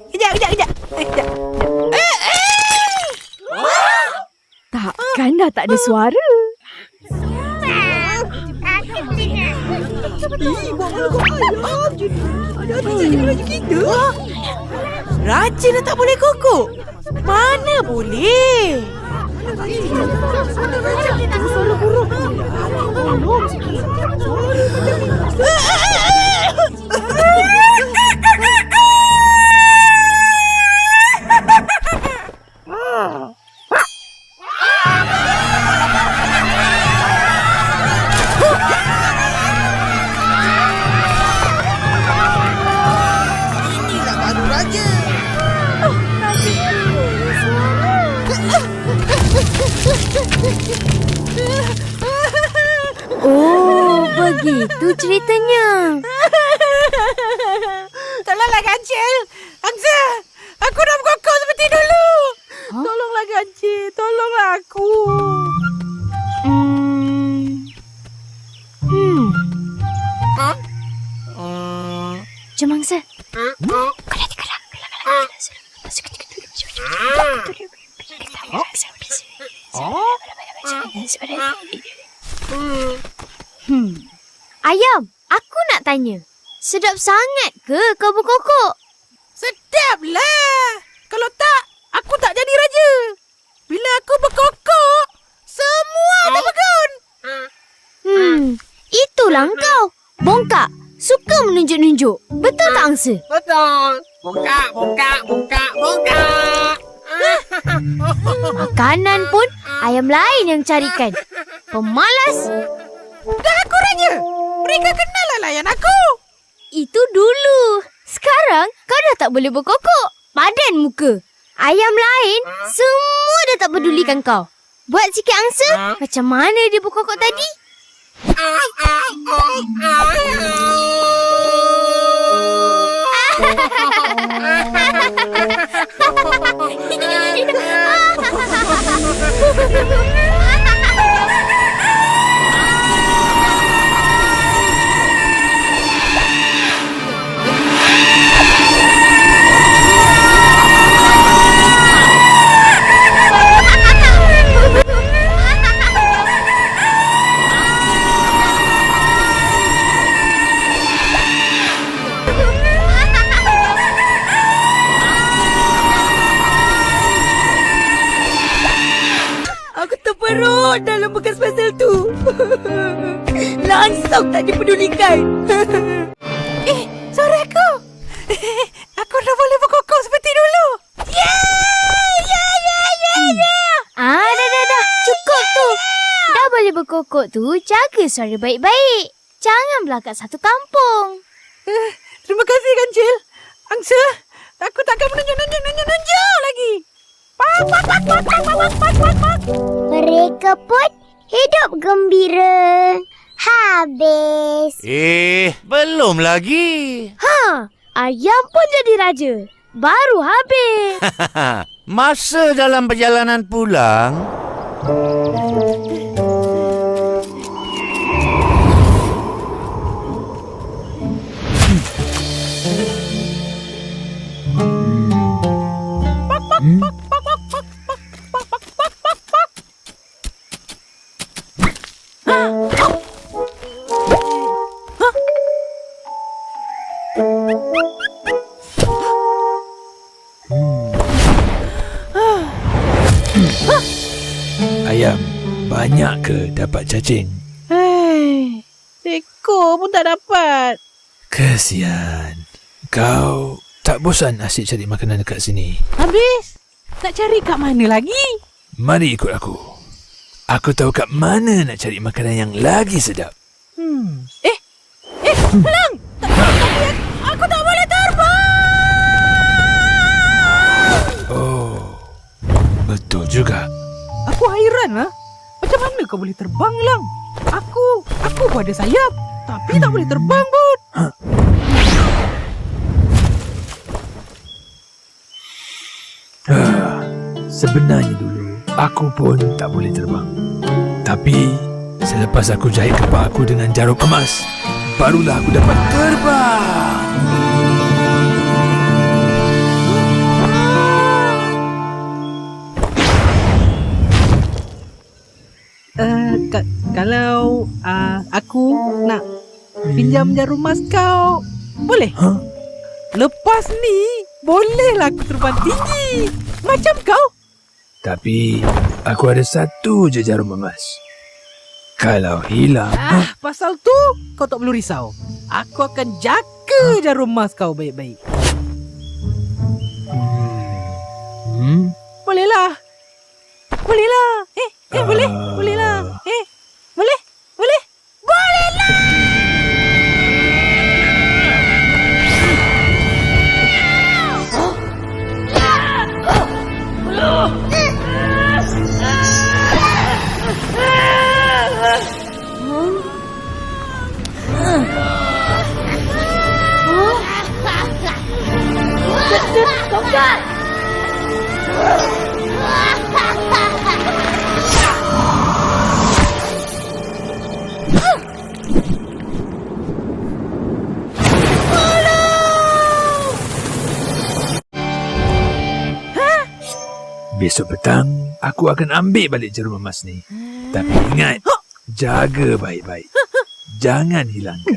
Kejap. Takkan dah tak ada suara. Raja dah tak boleh kokok. Mana boleh? Inilah baru raja. Oh, begitu ceritanya. Tolonglah kancil. Angsa, aku nak berkokok seperti dulu. Huh? Tolonglah kancil, tolonglah aku. Jom Angsa. Ayam, aku nak tanya. Sedap sangat ke kau berkokok? Sedaplah. Kalau tak, aku tak jadi raja. Bila aku berkokok, semua terpegun. Itulah kau. Bongkak, suka menunjuk-nunjuk. Betul tak Angsa? Betul. Bongkak. Makanan pun ayam lain yang carikan. Pemalas. Dah aku raja. Mereka kenallah layan aku. Itu dulu. Sekarang kau dah tak boleh berkokok. Padan muka. Ayam lain semua dah tak pedulikan kau. Buat sikit Angsa. Macam mana dia berkokok tadi? Aku terperut dalam bekas pasal tu. Langsung tak dipedulikan. Suara aku. Aku dah boleh berkokok seperti dulu. Dah. Cukup tu. Dah boleh berkokok tu, jaga suara baik-baik. Jangan belagak satu kampung. Terima kasih kancil. Angsa, aku takkan menunjuk lagi. Mereka pun hidup gembira. Habis. Belum lagi. Ayam pun jadi raja. Baru habis. Masa dalam perjalanan pulang, Ayam, banyak ke dapat cacing? Ekor pun tak dapat. Kesian. Kau tak bosan asyik cari makanan dekat sini? Habis? Nak cari kat mana lagi? Mari ikut aku. Aku tahu kat mana nak cari makanan yang lagi sedap. Pelang! Aku tak boleh terbang! Oh, betul juga. Aku hairan lah. Macam mana kau boleh terbang, Lang? Aku pun ada sayap. Tapi tak boleh terbang pun. Sebenarnya dulu, aku pun tak boleh terbang. Tapi, selepas aku jahit kepala aku dengan jarum emas, barulah aku dapat terbang. Kalau aku nak pinjam jarum emas kau, boleh? Hah? Lepas ni, bolehlah aku terbang tinggi. Macam kau. Tapi aku ada satu je jarum emas. Kalau hilang, Pasal tu, kau tak perlu risau. Aku akan jaga jarum emas kau baik-baik. Bolehlah. Bolehlah. Boleh. Bolehlah. Boleh. Boleh. besok petang aku akan ambil balik jarum emas ni. Tapi ingat, jaga baik-baik. Jangan hilangkan.